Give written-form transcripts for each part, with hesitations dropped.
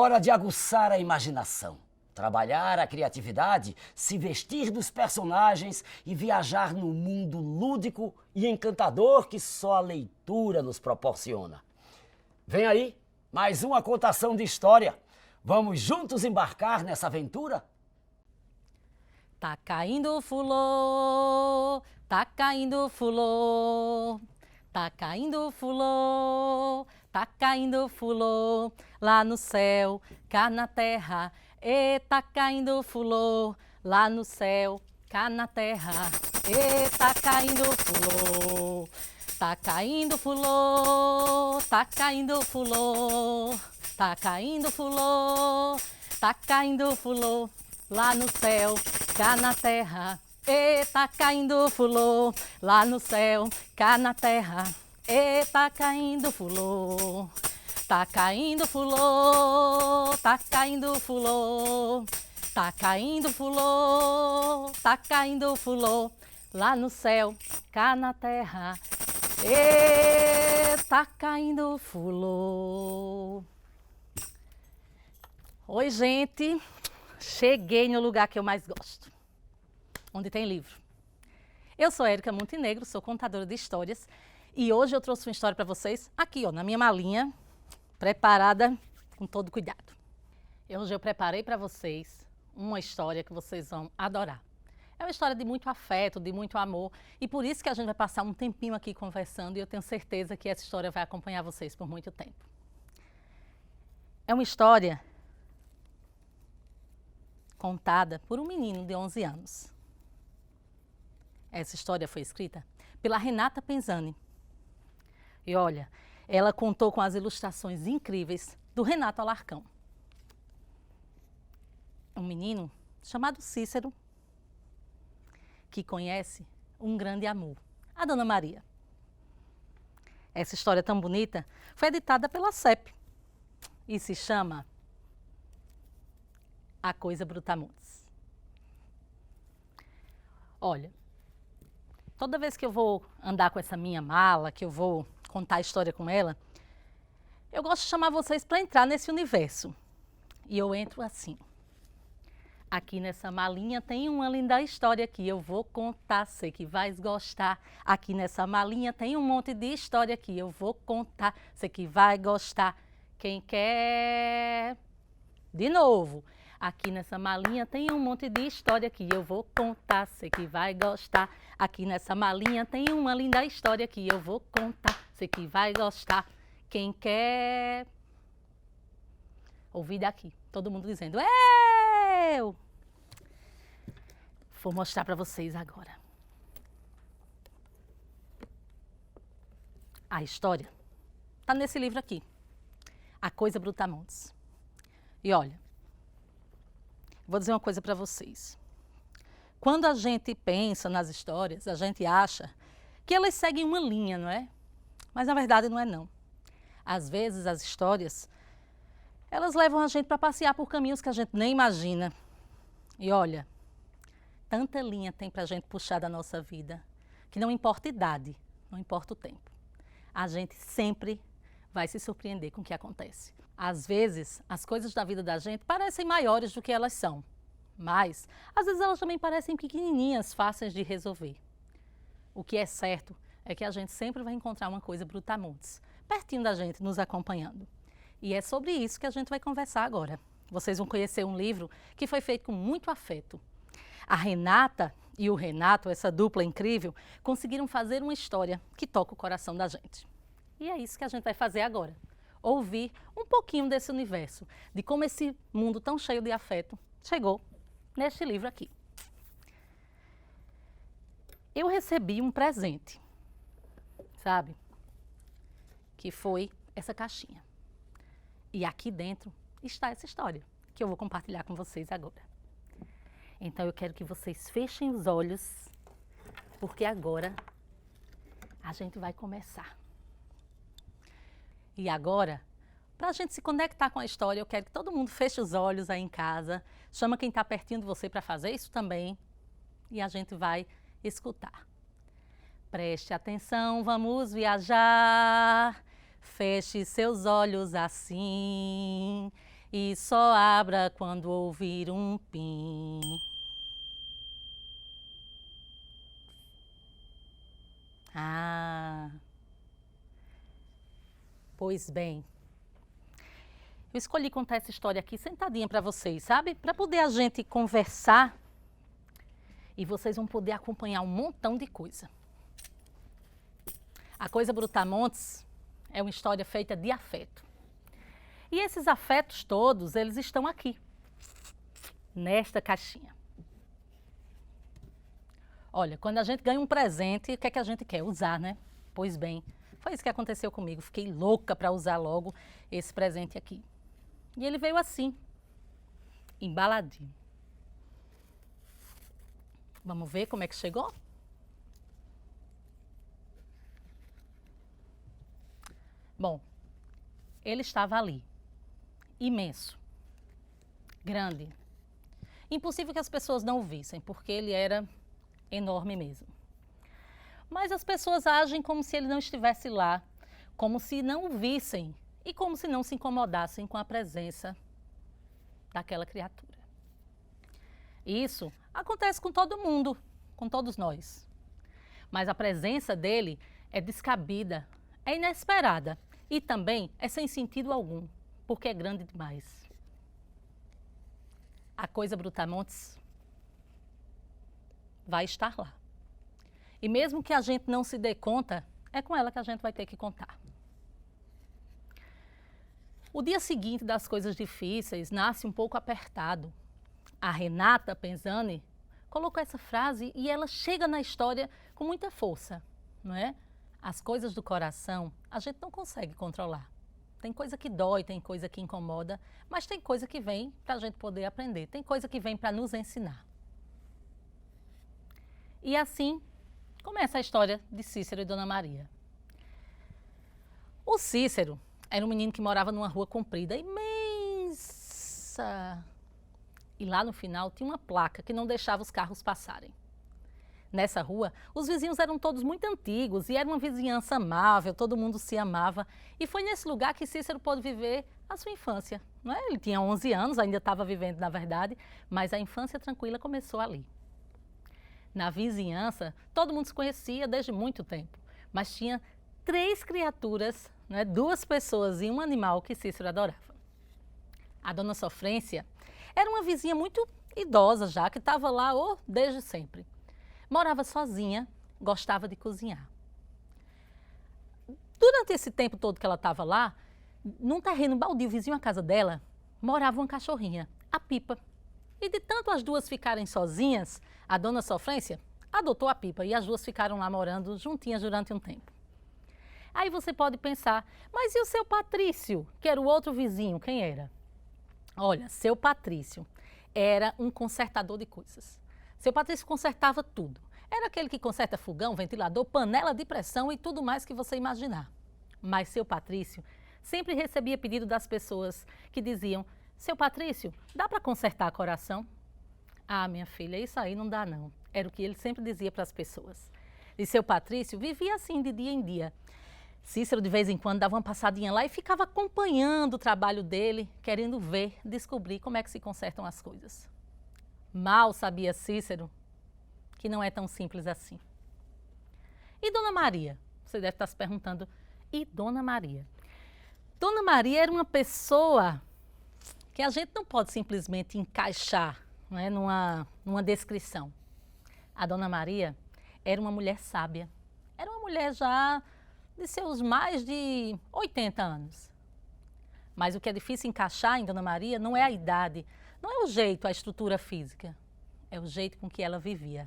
Hora de aguçar a imaginação, trabalhar a criatividade, se vestir dos personagens e viajar no mundo lúdico e encantador que só a leitura nos proporciona. Vem aí, mais uma contação de história. Vamos juntos embarcar nessa aventura? Tá caindo fulô, tá caindo fulô, tá caindo fulô, tá caindo fulô, lá no céu, cá na terra, tá caindo fulô, lá no céu, cá na terra, tá caindo fulô, tá caindo fulô, tá caindo fulô, tá caindo fulô, tá caindo fulô, lá no céu, cá na terra, tá caindo fulô, lá no céu, cá na terra, tá caindo fulô, tá caindo fulô, tá caindo fulô, tá caindo fulô, tá caindo fulô, lá no céu, cá na terra, tá caindo fulô. Oi, gente. Cheguei no lugar que eu mais gosto, onde tem livro. Eu sou Érica Montenegro, sou contadora de histórias e hoje eu trouxe uma história para vocês aqui, ó, na minha malinha, preparada com todo cuidado. Hoje eu preparei para vocês uma história que vocês vão adorar. É uma história de muito afeto, de muito amor e por isso que a gente vai passar um tempinho aqui conversando e eu tenho certeza que essa história vai acompanhar vocês por muito tempo. É uma história contada por um menino de 11 anos. Essa história foi escrita pela Renata Penzani. E olha, ela contou com as ilustrações incríveis do Renato Alarcão. Um menino chamado Cícero, que conhece um grande amor, a Dona Maria. Essa história tão bonita foi editada pela CEP e se chama A Coisa Brutamontes. Olha, toda vez que eu vou andar com essa minha mala, que eu vou contar a história com ela, eu gosto de chamar vocês para entrar nesse universo. E eu entro assim. Aqui nessa malinha tem uma linda história que eu vou contar, sei que vais gostar. Aqui nessa malinha tem um monte de história que eu vou contar, sei que vai gostar. Quem quer? De novo. Aqui nessa malinha tem um monte de história que eu vou contar, sei que vai gostar. Aqui nessa malinha tem uma linda história que eu vou contar, sei que vai gostar. Quem quer? Ouvir daqui, todo mundo dizendo, eu! Vou mostrar para vocês agora. A história está nesse livro aqui, A Coisa Brutamontes. E olha, vou dizer uma coisa para vocês. Quando a gente pensa nas histórias, a gente acha que elas seguem uma linha, não é? Mas na verdade não é não. Às vezes as histórias, elas levam a gente para passear por caminhos que a gente nem imagina. E olha, tanta linha tem para a gente puxar da nossa vida, que não importa a idade, não importa o tempo. A gente sempre vai se surpreender com o que acontece. Às vezes, as coisas da vida da gente parecem maiores do que elas são, mas às vezes elas também parecem pequenininhas, fáceis de resolver. O que é certo é que a gente sempre vai encontrar uma coisa brutamontes, pertinho da gente, nos acompanhando. E é sobre isso que a gente vai conversar agora. Vocês vão conhecer um livro que foi feito com muito afeto. A Renata e o Renato, essa dupla incrível, conseguiram fazer uma história que toca o coração da gente. E é isso que a gente vai fazer agora. Ouvir um pouquinho desse universo, de como esse mundo tão cheio de afeto chegou neste livro aqui. Eu recebi um presente, sabe? Que foi essa caixinha. E aqui dentro está essa história, que eu vou compartilhar com vocês agora. Então eu quero que vocês fechem os olhos, porque agora a gente vai começar. E agora, para a gente se conectar com a história, eu quero que todo mundo feche os olhos aí em casa, chama quem está pertinho de você para fazer isso também, e a gente vai escutar. Preste atenção, vamos viajar, feche seus olhos assim, e só abra quando ouvir um pim. Ah, pois bem. Eu escolhi contar essa história aqui sentadinha para vocês, sabe? Para poder a gente conversar e vocês vão poder acompanhar um montão de coisa. A Coisa Brutamontes é uma história feita de afeto. E esses afetos todos, eles estão aqui, nesta caixinha. Olha, quando a gente ganha um presente, o que é que a gente quer? Usar, né? Pois bem, foi isso que aconteceu comigo. Fiquei louca para usar logo esse presente aqui. E ele veio assim, embaladinho. Vamos ver como é que chegou? Bom, ele estava ali, imenso, grande. Impossível que as pessoas não o vissem, porque ele era enorme mesmo. Mas as pessoas agem como se ele não estivesse lá, como se não o vissem e como se não se incomodassem com a presença daquela criatura. Isso acontece com todo mundo, com todos nós. Mas a presença dele é descabida, é inesperada e também é sem sentido algum, porque é grande demais. A Coisa Brutamontes vai estar lá. E mesmo que a gente não se dê conta, é com ela que a gente vai ter que contar. O dia seguinte das coisas difíceis nasce um pouco apertado. A Renata Penzani colocou essa frase e ela chega na história com muita força, não é? As coisas do coração a gente não consegue controlar. Tem coisa que dói, tem coisa que incomoda, mas tem coisa que vem para a gente poder aprender, tem coisa que vem para nos ensinar. E assim começa a história de Cícero e Dona Maria. O Cícero era um menino que morava numa rua comprida, imensa. E lá no final tinha uma placa que não deixava os carros passarem. Nessa rua, os vizinhos eram todos muito antigos e era uma vizinhança amável, todo mundo se amava. E foi nesse lugar que Cícero pôde viver a sua infância. Não é? Ele tinha 11 anos, ainda estava vivendo na verdade, mas a infância tranquila começou ali. Na vizinhança, todo mundo se conhecia desde muito tempo, mas tinha 3 criaturas, né, 2 pessoas e um animal que Cícero adorava. A Dona Sofrência era uma vizinha muito idosa já, que estava lá desde sempre. Morava sozinha, gostava de cozinhar. Durante esse tempo todo que ela estava lá, num terreno baldio vizinho à casa dela, morava uma cachorrinha, a Pipa. E de tanto as duas ficarem sozinhas, a Dona Sofrência adotou a Pipa e as duas ficaram lá morando juntinhas durante um tempo. Aí você pode pensar, mas e o seu Patrício, que era o outro vizinho, quem era? Olha, seu Patrício era um consertador de coisas. Seu Patrício consertava tudo. Era aquele que conserta fogão, ventilador, panela de pressão e tudo mais que você imaginar. Mas seu Patrício sempre recebia pedido das pessoas que diziam: seu Patrício, dá para consertar coração? Ah, minha filha, isso aí não dá não. Era o que ele sempre dizia para as pessoas. E seu Patrício vivia assim de dia em dia. Cícero de vez em quando dava uma passadinha lá e ficava acompanhando o trabalho dele, querendo ver, descobrir como é que se consertam as coisas. Mal sabia Cícero que não é tão simples assim. E Dona Maria? Você deve estar se perguntando, e Dona Maria? Dona Maria era uma pessoa que a gente não pode simplesmente encaixar, não é, numa descrição. A Dona Maria era uma mulher sábia. Era uma mulher já de seus mais de 80 anos. Mas o que é difícil encaixar em Dona Maria não é a idade, não é o jeito, a estrutura física, é o jeito com que ela vivia.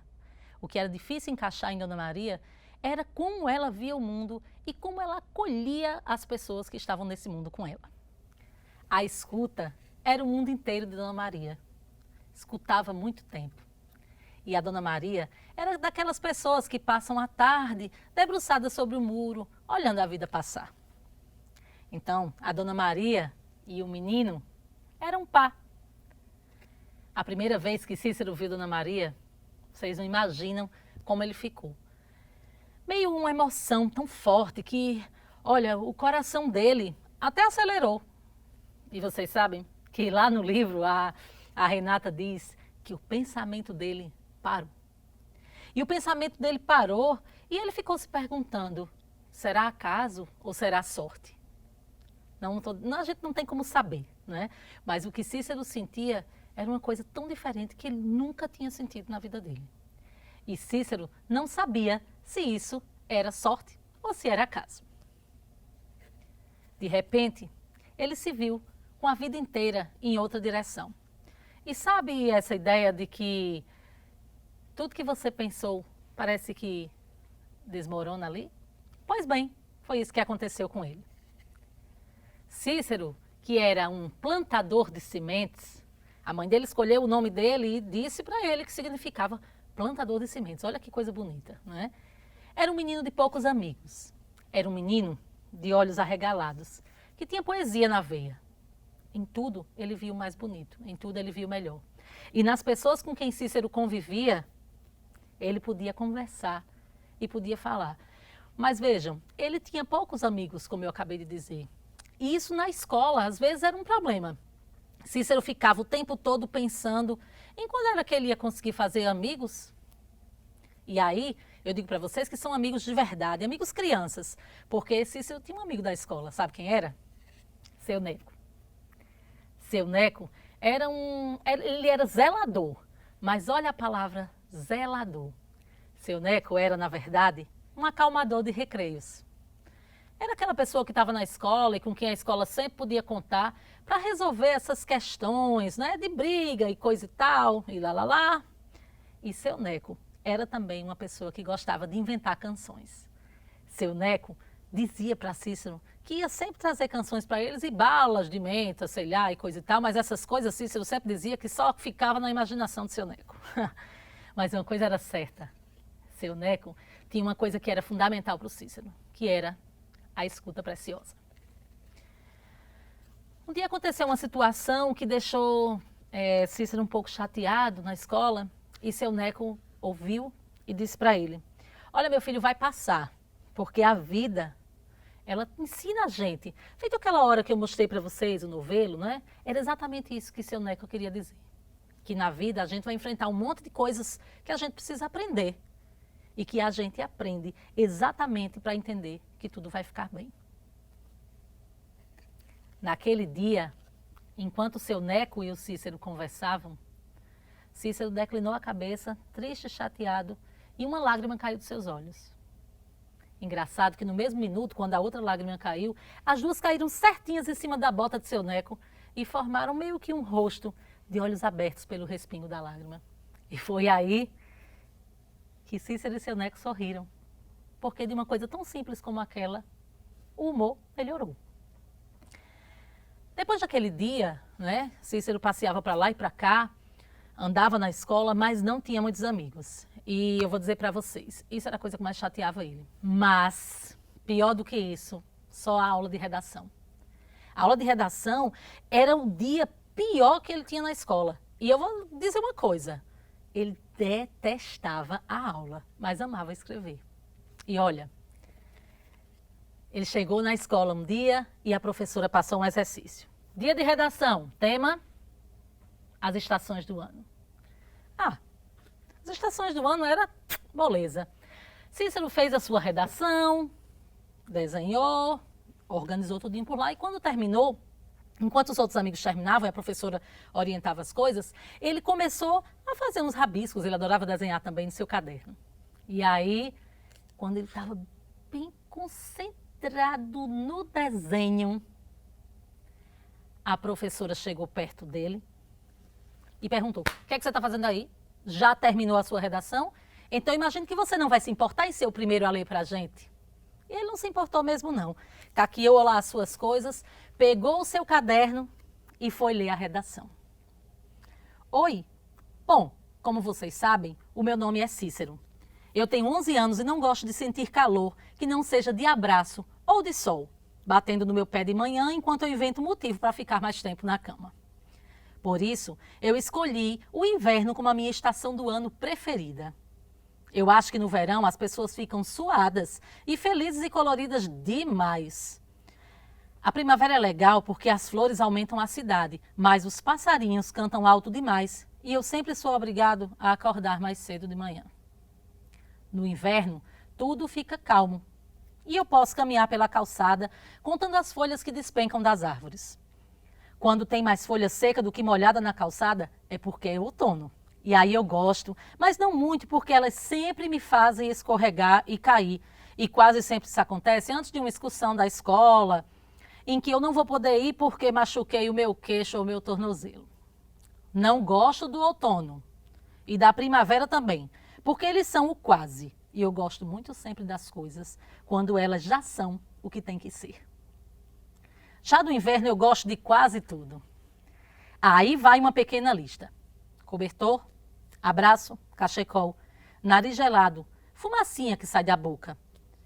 O que era difícil encaixar em Dona Maria era como ela via o mundo e como ela acolhia as pessoas que estavam nesse mundo com ela. A escuta era o mundo inteiro de Dona Maria. Escutava muito tempo. E a Dona Maria era daquelas pessoas que passam a tarde debruçadas sobre o muro, olhando a vida passar. Então, a Dona Maria e o menino eram um par. A primeira vez que Cícero viu Dona Maria, vocês não imaginam como ele ficou. Meio uma emoção tão forte que, olha, o coração dele até acelerou. E vocês sabem, que lá no livro a Renata diz que o pensamento dele parou. E o pensamento dele parou e ele ficou se perguntando, será acaso ou será sorte? A gente não tem como saber, né? Mas o que Cícero sentia era uma coisa tão diferente que ele nunca tinha sentido na vida dele. E Cícero não sabia se isso era sorte ou se era acaso. De repente, ele se viu com a vida inteira em outra direção. E sabe essa ideia de que tudo que você pensou parece que desmorona ali? Pois bem, foi isso que aconteceu com ele. Cícero, que era um plantador de sementes, a mãe dele escolheu o nome dele e disse para ele que significava plantador de sementes. Olha que coisa bonita, não é? Era um menino de poucos amigos. Era um menino de olhos arregalados, que tinha poesia na veia. Em tudo ele via o mais bonito, em tudo ele via o melhor. E nas pessoas com quem Cícero convivia, ele podia conversar e podia falar. Mas vejam, ele tinha poucos amigos, como eu acabei de dizer. E isso na escola, às vezes, era um problema. Cícero ficava o tempo todo pensando em quando era que ele ia conseguir fazer amigos. E aí, eu digo para vocês que são amigos de verdade, amigos crianças. Porque Cícero tinha um amigo da escola, sabe quem era? Seu Neco. Seu Neco ele era zelador, mas olha a palavra zelador. Seu Neco era, na verdade, um acalmador de recreios. Era aquela pessoa que estava na escola e com quem a escola sempre podia contar para resolver essas questões, né, de briga e coisa e tal, e lá. E seu Neco era também uma pessoa que gostava de inventar canções. Seu Neco dizia para Cícero que ia sempre trazer canções para eles e balas de menta, sei lá, e coisa e tal, mas essas coisas Cícero sempre dizia que só ficava na imaginação do seu Neco. Mas uma coisa era certa, seu Neco tinha uma coisa que era fundamental para o Cícero, que era a escuta preciosa. Um dia aconteceu uma situação que deixou Cícero um pouco chateado na escola e seu Neco ouviu e disse para ele, olha meu filho, vai passar, porque a vida, ela ensina a gente. Feito aquela hora que eu mostrei para vocês o novelo, né? Era exatamente isso que seu Neco queria dizer. Que na vida a gente vai enfrentar um monte de coisas que a gente precisa aprender. E que a gente aprende exatamente para entender que tudo vai ficar bem. Naquele dia, enquanto seu Neco e o Cícero conversavam, Cícero declinou a cabeça, triste e chateado, e uma lágrima caiu dos seus olhos. Engraçado que no mesmo minuto, quando a outra lágrima caiu, as duas caíram certinhas em cima da bota de seu Neco e formaram meio que um rosto de olhos abertos pelo respingo da lágrima. E foi aí que Cícero e seu Neco sorriram, porque de uma coisa tão simples como aquela, o humor melhorou. Depois daquele dia, né, Cícero passeava para lá e para cá, andava na escola, mas não tinha muitos amigos. E eu vou dizer para vocês, isso era a coisa que mais chateava ele. Mas, pior do que isso, só a aula de redação. A aula de redação era o dia pior que ele tinha na escola. E eu vou dizer uma coisa, ele detestava a aula, mas amava escrever. E olha, ele chegou na escola um dia e a professora passou um exercício. Dia de redação, tema, as estações do ano. As estações do ano era moleza. Cícero fez a sua redação, desenhou, organizou tudinho por lá e quando terminou, enquanto os outros amigos terminavam e a professora orientava as coisas, ele começou a fazer uns rabiscos, ele adorava desenhar também no seu caderno. E aí, quando ele estava bem concentrado no desenho, a professora chegou perto dele e perguntou, o que é que você está fazendo aí? Já terminou a sua redação? Então imagino que você não vai se importar em ser o primeiro a ler para a gente. E ele não se importou mesmo não. Caqueou lá as suas coisas, pegou o seu caderno e foi ler a redação. Oi, bom, como vocês sabem, o meu nome é Cícero. Eu tenho 11 anos e não gosto de sentir calor que não seja de abraço ou de sol, batendo no meu pé de manhã enquanto eu invento motivo para ficar mais tempo na cama. Por isso, eu escolhi o inverno como a minha estação do ano preferida. Eu acho que no verão as pessoas ficam suadas e felizes e coloridas demais. A primavera é legal porque as flores aumentam a cidade, mas os passarinhos cantam alto demais e eu sempre sou obrigado a acordar mais cedo de manhã. No inverno, tudo fica calmo e eu posso caminhar pela calçada contando as folhas que despencam das árvores. Quando tem mais folha seca do que molhada na calçada, é porque é outono. E aí eu gosto, mas não muito porque elas sempre me fazem escorregar e cair. E quase sempre isso acontece antes de uma excursão da escola, em que eu não vou poder ir porque machuquei o meu queixo ou o meu tornozelo. Não gosto do outono e da primavera também, porque eles são o quase. E eu gosto muito sempre das coisas quando elas já são o que tem que ser. Já do inverno eu gosto de quase tudo. Aí vai uma pequena lista. Cobertor, abraço, cachecol, nariz gelado, fumacinha que sai da boca.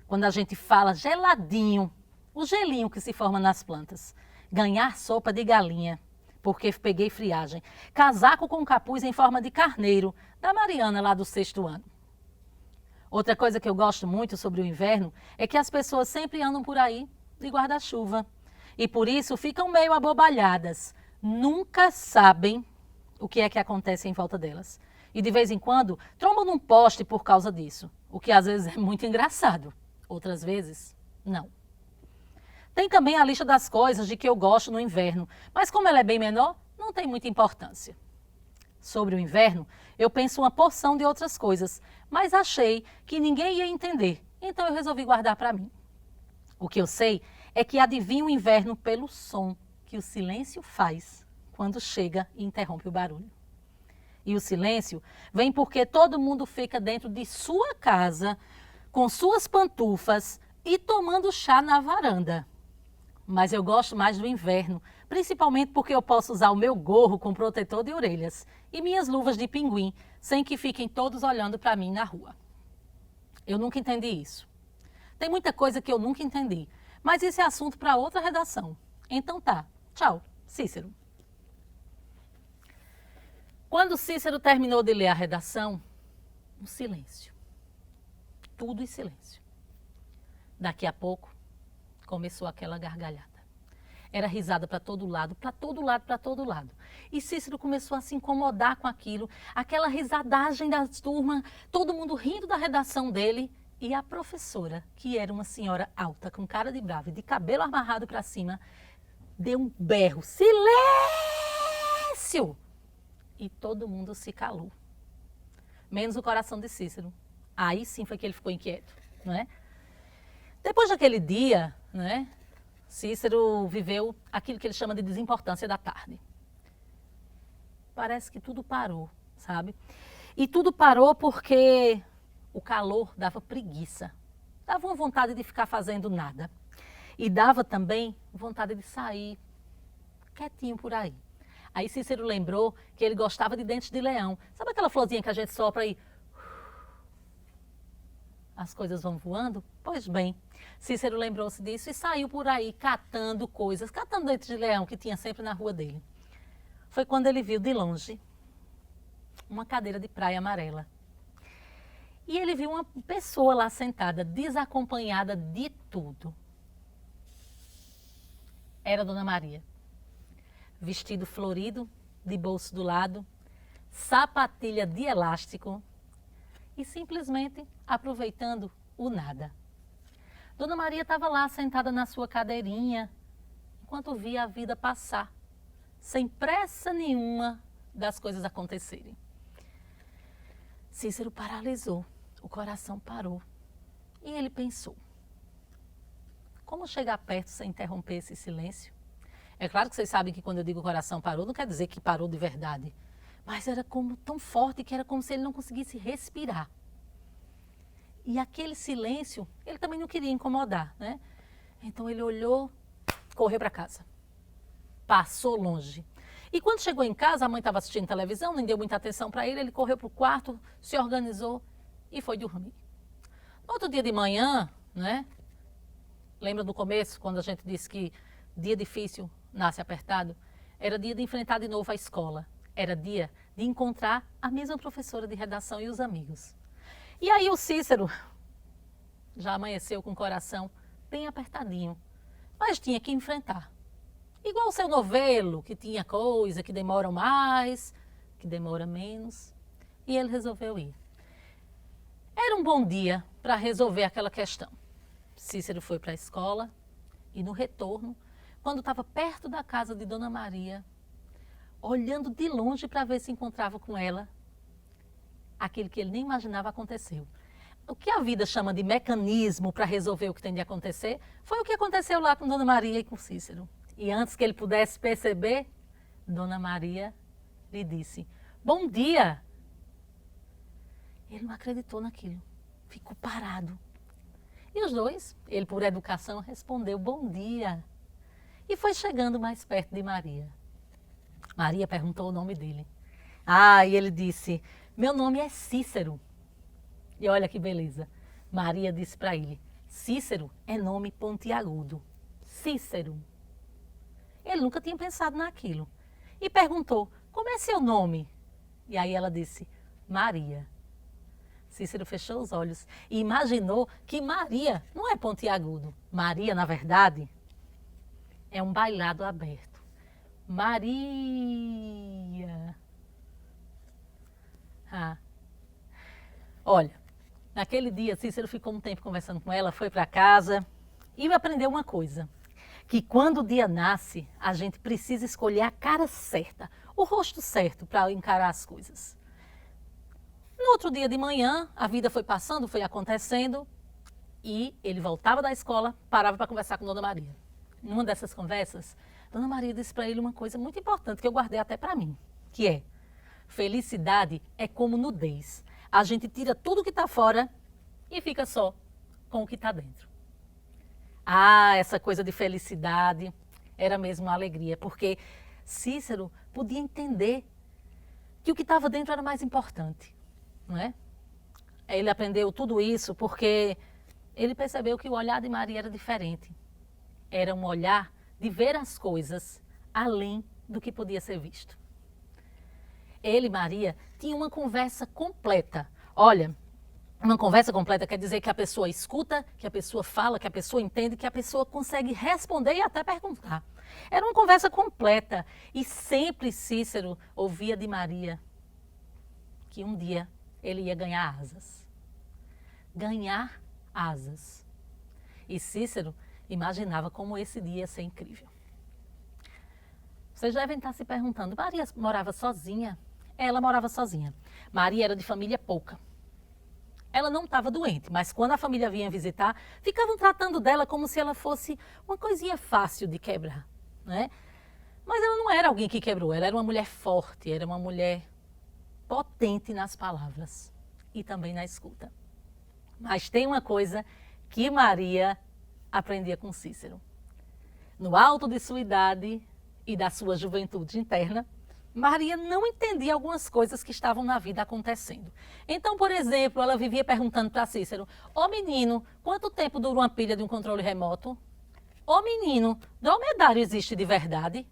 Quando a gente fala geladinho, o gelinho que se forma nas plantas. Ganhar sopa de galinha, porque peguei friagem. Casaco com capuz em forma de carneiro, da Mariana lá do 6º ano. Outra coisa que eu gosto muito sobre o inverno é que as pessoas sempre andam por aí de guarda-chuva. E por isso ficam meio abobalhadas. Nunca sabem o que é que acontece em volta delas. E de vez em quando trombam num poste por causa disso. O que às vezes é muito engraçado. Outras vezes, não. Tem também a lista das coisas de que eu gosto no inverno. Mas como ela é bem menor, não tem muita importância. Sobre o inverno, eu penso uma porção de outras coisas. Mas achei que ninguém ia entender. Então eu resolvi guardar para mim. O que eu sei é que adivinho o inverno pelo som que o silêncio faz quando chega e interrompe o barulho. E o silêncio vem porque todo mundo fica dentro de sua casa, com suas pantufas e tomando chá na varanda. Mas eu gosto mais do inverno, principalmente porque eu posso usar o meu gorro com protetor de orelhas e minhas luvas de pinguim, sem que fiquem todos olhando para mim na rua. Eu nunca entendi isso. Tem muita coisa que eu nunca entendi, mas esse é assunto para outra redação. Então tá, tchau, Cícero. Quando Cícero terminou de ler a redação, um silêncio. Tudo em silêncio. Daqui a pouco, começou aquela gargalhada. Era risada para todo lado, para todo lado, para todo lado. E Cícero começou a se incomodar com aquilo, aquela risadagem da turma, todo mundo rindo da redação dele. E a professora, que era uma senhora alta, com cara de brava e de cabelo amarrado para cima, deu um berro. Silêncio! E todo mundo se calou. Menos o coração de Cícero. Aí sim foi que ele ficou inquieto, não é? Depois daquele dia, né, Cícero viveu aquilo que ele chama de desimportância da tarde. Parece que tudo parou, sabe? E tudo parou porque o calor dava preguiça. Dava uma vontade de ficar fazendo nada. E dava também vontade de sair quietinho por aí. Aí Cícero lembrou que ele gostava de dentes de leão. Sabe aquela florzinha que a gente sopra e as coisas vão voando? Pois bem, Cícero lembrou-se disso e saiu por aí catando coisas, catando dentes de leão que tinha sempre na rua dele. Foi quando ele viu de longe uma cadeira de praia amarela. E ele viu uma pessoa lá sentada, desacompanhada de tudo. Era Dona Maria. Vestido florido, de bolso do lado, sapatilha de elástico e simplesmente aproveitando o nada. Dona Maria estava lá sentada na sua cadeirinha, enquanto via a vida passar, sem pressa nenhuma das coisas acontecerem. Cícero paralisou, o coração parou e ele pensou: como chegar perto sem interromper esse silêncio? É claro que vocês sabem que quando eu digo coração parou, não quer dizer que parou de verdade. Mas era como tão forte que era como se ele não conseguisse respirar. E aquele silêncio, ele também não queria incomodar, né? Então ele olhou, correu para casa. Passou longe. E quando chegou em casa, a mãe estava assistindo televisão, nem deu muita atenção para ele, ele correu para o quarto, se organizou e foi dormir. No outro dia de manhã, né? Lembra do começo, quando a gente disse que dia difícil nasce apertado? Era dia de enfrentar de novo a escola. Era dia de encontrar a mesma professora de redação e os amigos. E aí o Cícero já amanheceu com o coração bem apertadinho. mas tinha que enfrentar. Igual o seu novelo, que tinha coisa que demora mais, que demora menos, e ele resolveu ir. Era um bom dia para resolver aquela questão. Cícero foi para a escola e no retorno, quando estava perto da casa de Dona Maria, olhando de longe para ver se encontrava com ela, aquilo que ele nem imaginava aconteceu. O que a vida chama de mecanismo para resolver o que tem de acontecer, foi o que aconteceu lá com Dona Maria e com Cícero. E antes que ele pudesse perceber, Dona Maria lhe disse, bom dia. Ele não acreditou naquilo, ficou parado. E os dois, ele por educação, respondeu bom dia. E foi chegando mais perto de Maria. Maria perguntou o nome dele. E ele disse, meu nome é Cícero. E olha que beleza. Maria disse para ele, Cícero é nome pontiagudo. Cícero. Ele nunca tinha pensado naquilo. E perguntou, como é seu nome? E aí ela disse, Maria. Cícero fechou os olhos e imaginou que Maria não é pontiagudo. Maria, na verdade, é um bailado aberto. Maria. Olha, naquele dia Cícero ficou um tempo conversando com ela, foi para casa e aprendeu uma coisa. Que quando o dia nasce, a gente precisa escolher a cara certa, o rosto certo para encarar as coisas. No outro dia de manhã, a vida foi passando, foi acontecendo e ele voltava da escola, parava para conversar com Dona Maria. Numa dessas conversas, Dona Maria disse para ele uma coisa muito importante que eu guardei até para mim, que é, felicidade é como nudez. A gente tira tudo que está fora e fica só com o que está dentro. Essa coisa de felicidade era mesmo uma alegria, porque Cícero podia entender que o que estava dentro era mais importante, não é? Ele aprendeu tudo isso porque ele percebeu que o olhar de Maria era diferente. Era um olhar de ver as coisas além do que podia ser visto. Ele e Maria tinham uma conversa completa. Olha, uma conversa completa quer dizer que a pessoa escuta, que a pessoa fala, que a pessoa entende, que a pessoa consegue responder e até perguntar. Era uma conversa completa e sempre Cícero ouvia de Maria que um dia ele ia ganhar asas. Ganhar asas. E Cícero imaginava como esse dia ia ser incrível. Vocês devem estar se perguntando, Maria morava sozinha? Ela morava sozinha. Maria era de família pouca. Ela não estava doente, mas quando a família vinha visitar, ficavam tratando dela como se ela fosse uma coisinha fácil de quebrar, né? Mas ela não era alguém que quebrou, ela era uma mulher forte, era uma mulher potente nas palavras e também na escuta. Mas tem uma coisa que Maria aprendia com Cícero. No alto de sua idade e da sua juventude interna, Maria não entendia algumas coisas que estavam na vida acontecendo. Então, por exemplo, ela vivia perguntando para Cícero, ô menino, quanto tempo dura uma pilha de um controle remoto? Ô menino, dromedário existe de verdade?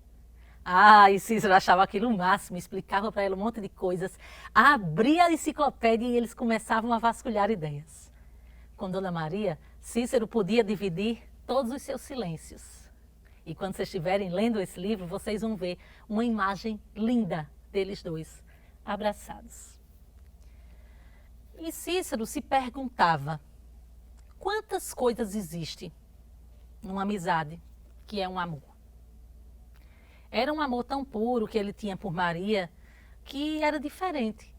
E Cícero achava aquilo o máximo, explicava para ela um monte de coisas, abria a enciclopédia e eles começavam a vasculhar ideias. Com Dona Maria, Cícero podia dividir todos os seus silêncios. E quando vocês estiverem lendo esse livro, vocês vão ver uma imagem linda deles dois, abraçados. E Cícero se perguntava, quantas coisas existem numa amizade que é um amor? Era um amor tão puro que ele tinha por Maria, que era diferente.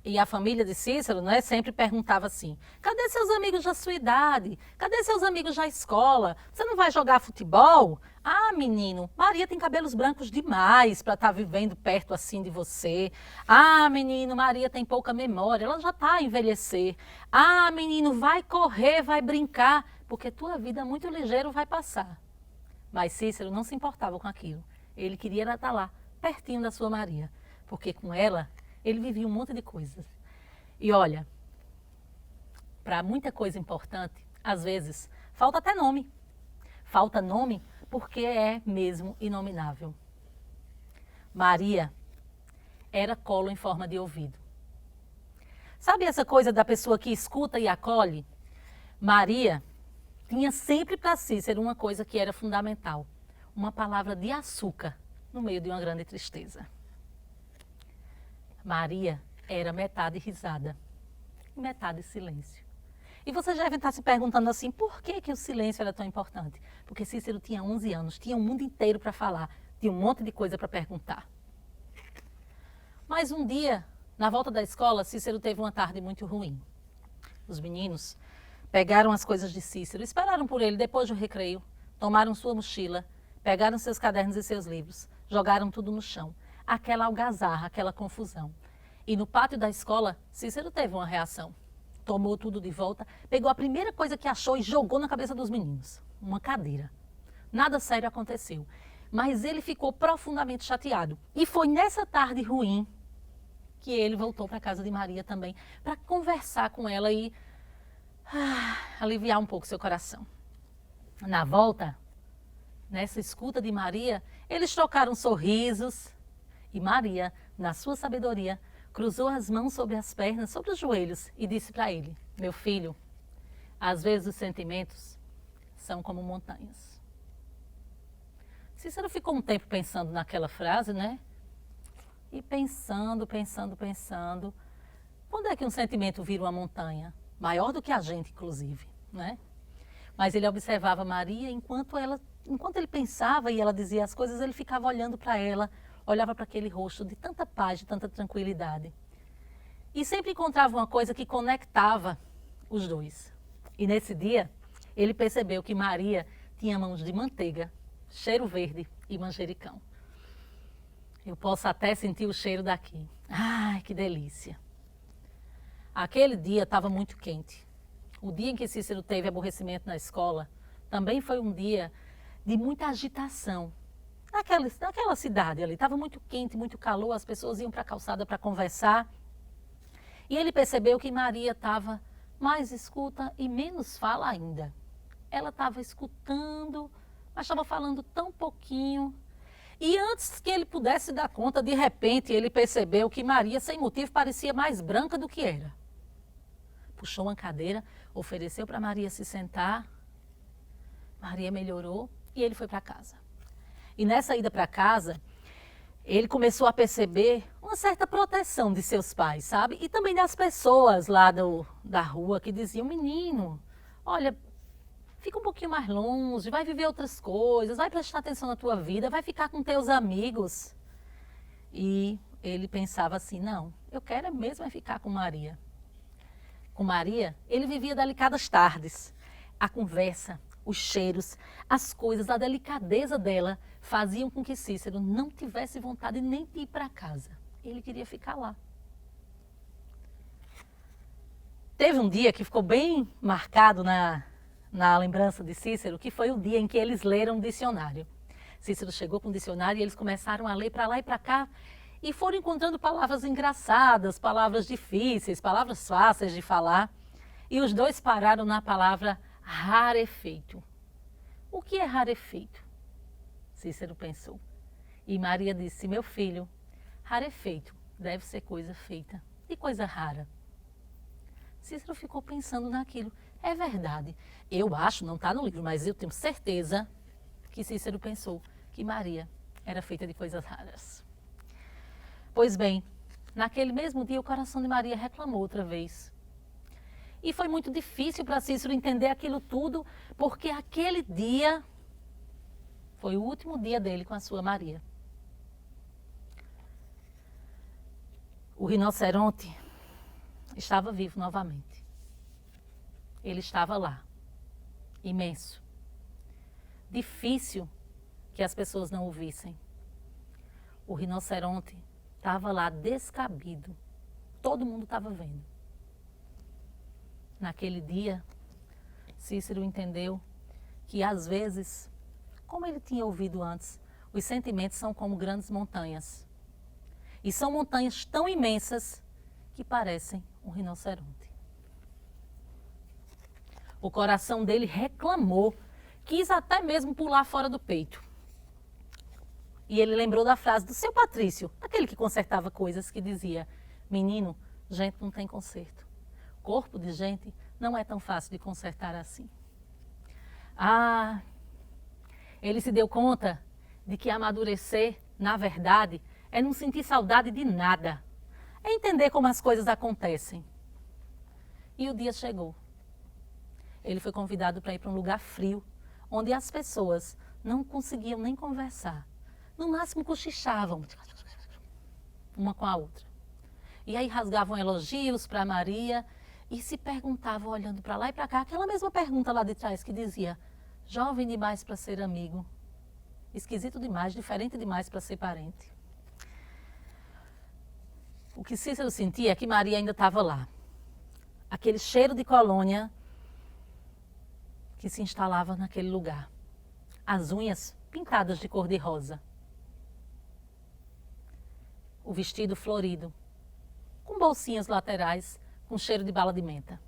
E a família de Cícero, né, sempre perguntava assim, cadê seus amigos da sua idade? Cadê seus amigos da escola? Você não vai jogar futebol? Menino, Maria tem cabelos brancos demais para estar vivendo perto assim de você. Menino, Maria tem pouca memória, ela já está a envelhecer. Menino, vai correr, vai brincar, porque tua vida muito ligeiro vai passar. Mas Cícero não se importava com aquilo. Ele queria estar lá, pertinho da sua Maria, porque com ela ele vivia um monte de coisas. E olha, para muita coisa importante, às vezes, falta até nome. Falta nome porque é mesmo inominável. Maria era colo em forma de ouvido. Sabe essa coisa da pessoa que escuta e acolhe? Maria tinha sempre para Cícero uma coisa que era fundamental, uma palavra de açúcar no meio de uma grande tristeza. Maria era metade risada e metade silêncio. E vocês devem estar se perguntando assim, por que o silêncio era tão importante? Porque Cícero tinha 11 anos, tinha o mundo inteiro para falar, tinha um monte de coisa para perguntar. Mas um dia, na volta da escola, Cícero teve uma tarde muito ruim. Os meninos pegaram as coisas de Cícero, esperaram por ele depois do recreio, tomaram sua mochila, pegaram seus cadernos e seus livros, jogaram tudo no chão. Aquela algazarra, aquela confusão. E no pátio da escola, Cícero teve uma reação. Tomou tudo de volta, pegou a primeira coisa que achou e jogou na cabeça dos meninos. Uma cadeira. Nada sério aconteceu. Mas ele ficou profundamente chateado. E foi nessa tarde ruim que ele voltou para a casa de Maria também, para conversar com ela e aliviar um pouco seu coração. Na volta, nessa escuta de Maria, eles trocaram sorrisos e Maria, na sua sabedoria, cruzou as mãos sobre as pernas, sobre os joelhos e disse para ele, meu filho, às vezes os sentimentos são como montanhas. Cícero ficou um tempo pensando naquela frase, né? E pensando. Quando é que um sentimento vira uma montanha? Maior do que a gente, inclusive, né? Mas ele observava Maria enquanto ele pensava e ela dizia as coisas, ele ficava olhando para ela, olhava para aquele rosto de tanta paz, de tanta tranquilidade. E sempre encontrava uma coisa que conectava os dois. E nesse dia, ele percebeu que Maria tinha mãos de manteiga, cheiro verde e manjericão. Eu posso até sentir o cheiro daqui. Ai, que delícia. Aquele dia estava muito quente. O dia em que Cícero teve aborrecimento na escola também foi um dia de muita agitação. Naquela cidade ali, estava muito quente, muito calor, as pessoas iam para a calçada para conversar. E ele percebeu que Maria estava mais escuta e menos fala ainda. Ela estava escutando, mas estava falando tão pouquinho. E antes que ele pudesse dar conta, de repente ele percebeu que Maria, sem motivo, parecia mais branca do que era. Puxou uma cadeira, ofereceu para Maria se sentar. Maria melhorou e ele foi para casa. E nessa ida para casa, ele começou a perceber uma certa proteção de seus pais, sabe? E também das pessoas lá da rua que diziam, menino, olha, fica um pouquinho mais longe, vai viver outras coisas, vai prestar atenção na tua vida, vai ficar com teus amigos. E ele pensava assim, não, eu quero mesmo é ficar com Maria. Com Maria, ele vivia delicadas tardes. A conversa, os cheiros, as coisas, a delicadeza dela faziam com que Cícero não tivesse vontade nem de ir para casa. Ele queria ficar lá. Teve um dia que ficou bem marcado na lembrança de Cícero, que foi o dia em que eles leram um dicionário. Cícero chegou com o dicionário e eles começaram a ler para lá e para cá e foram encontrando palavras engraçadas, palavras difíceis, palavras fáceis de falar. E os dois pararam na palavra rarefeito. O que é rarefeito? Cícero pensou. E Maria disse, meu filho, rarefeito deve ser coisa feita e coisa rara. Cícero ficou pensando naquilo. É verdade. Eu acho, não está no livro, mas eu tenho certeza que Cícero pensou que Maria era feita de coisas raras. Pois bem, naquele mesmo dia o coração de Maria reclamou outra vez. E foi muito difícil para Cícero entender aquilo tudo, porque aquele dia foi o último dia dele com a sua Maria. O rinoceronte estava vivo novamente. Ele estava lá, imenso. Difícil que as pessoas não o vissem. O rinoceronte estava lá descabido. Todo mundo estava vendo. Naquele dia, Cícero entendeu que às vezes, como ele tinha ouvido antes, os sentimentos são como grandes montanhas. E são montanhas tão imensas que parecem um rinoceronte. O coração dele reclamou, quis até mesmo pular fora do peito. E ele lembrou da frase do seu Patrício, aquele que consertava coisas, que dizia, menino, gente não tem conserto. Corpo de gente não é tão fácil de consertar assim. Ah, ele se deu conta de que amadurecer, na verdade, é não sentir saudade de nada. É entender como as coisas acontecem. E o dia chegou. Ele foi convidado para ir para um lugar frio, onde as pessoas não conseguiam nem conversar. No máximo cochichavam, uma com a outra. E aí rasgavam elogios para Maria e se perguntavam, olhando para lá e para cá, aquela mesma pergunta lá de trás que dizia: jovem demais para ser amigo, esquisito demais, diferente demais para ser parente. O que Cícero sentia é que Maria ainda estava lá. Aquele cheiro de colônia que se instalava naquele lugar. As unhas pintadas de cor-de-rosa. O vestido florido, com bolsinhas laterais, com cheiro de bala de menta.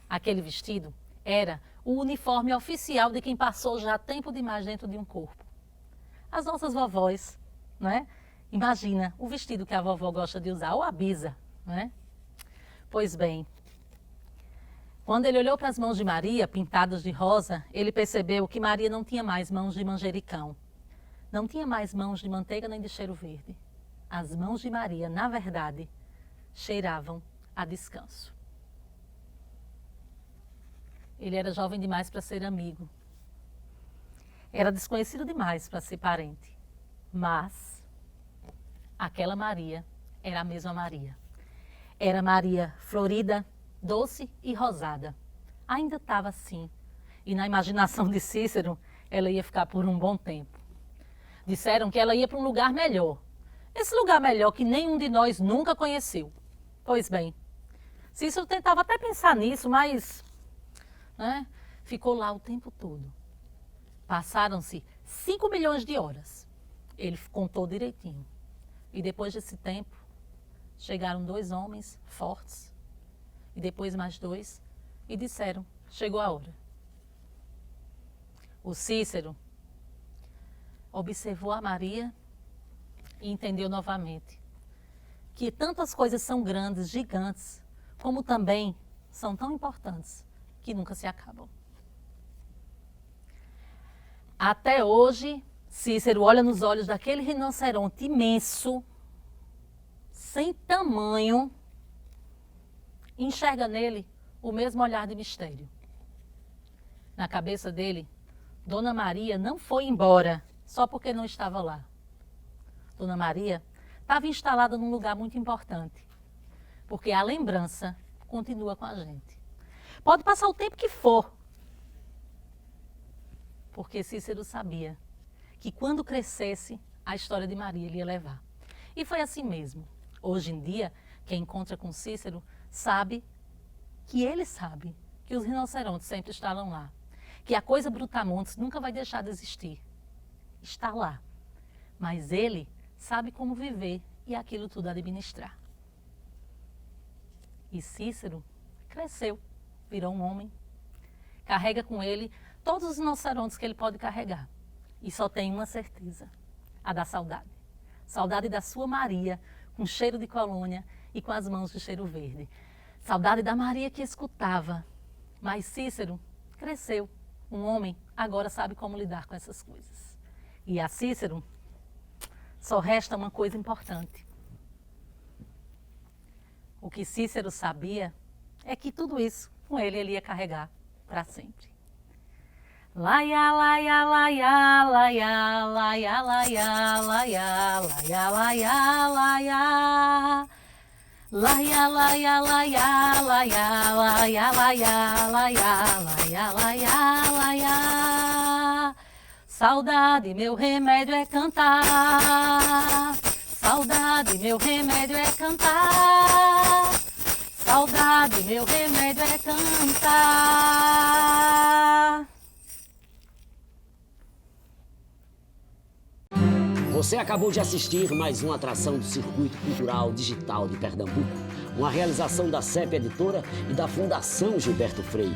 Aquele vestido era o uniforme oficial de quem passou já tempo demais dentro de um corpo. As nossas vovós, não é? Imagina o vestido que a vovó gosta de usar, ou a bisa, não é? Pois bem, quando ele olhou para as mãos de Maria, pintadas de rosa, ele percebeu que Maria não tinha mais mãos de manjericão. Não tinha mais mãos de manteiga nem de cheiro verde. As mãos de Maria, na verdade, cheiravam a descanso. Ele era jovem demais para ser amigo. Era desconhecido demais para ser parente. Mas aquela Maria era a mesma Maria. Era Maria florida, doce e rosada. Ainda estava assim. E na imaginação de Cícero, ela ia ficar por um bom tempo. Disseram que ela ia para um lugar melhor. Esse lugar melhor que nenhum de nós nunca conheceu. Pois bem, Cícero tentava até pensar nisso, mas ficou lá o tempo todo. Passaram-se 5 milhões de horas. Ele contou direitinho. E depois desse tempo, chegaram 2 homens fortes, e depois mais 2, e disseram, chegou a hora. O Cícero observou a Maria e entendeu novamente que tanto as coisas são grandes, gigantes, como também são tão importantes que nunca se acabam. Até hoje, Cícero olha nos olhos daquele rinoceronte imenso, sem tamanho, e enxerga nele o mesmo olhar de mistério. Na cabeça dele, Dona Maria não foi embora só porque não estava lá. Dona Maria estava instalada num lugar muito importante, porque a lembrança continua com a gente. Pode passar o tempo que for, porque Cícero sabia que quando crescesse, a história de Maria ele ia levar. E foi assim mesmo. Hoje em dia, quem encontra com Cícero sabe que ele sabe que os rinocerontes sempre estarão lá, que a coisa Brutamontes nunca vai deixar de existir. Está lá. Mas ele sabe como viver e aquilo tudo administrar. E Cícero cresceu, virou um homem, carrega com ele todos os rinocerontes que ele pode carregar. E só tem uma certeza, a da saudade. Saudade da sua Maria, com cheiro de colônia e com as mãos de cheiro verde. Saudade da Maria que escutava. Mas Cícero cresceu. Um homem agora sabe como lidar com essas coisas. E a Cícero só resta uma coisa importante. O que Cícero sabia é que tudo isso com ele ia carregar para sempre. Laia, laia, laia, laia, laia, laia, laia, laia, laia, laia. Laia, laia, laia, laia, laia, laia, laia, laia, laia, laia. Saudade, meu remédio é cantar. Saudade, meu remédio é cantar. Saudade, meu remédio é cantar. Você acabou de assistir mais uma atração do Circuito Cultural Digital de Pernambuco, uma realização da CEP Editora e da Fundação Gilberto Freire.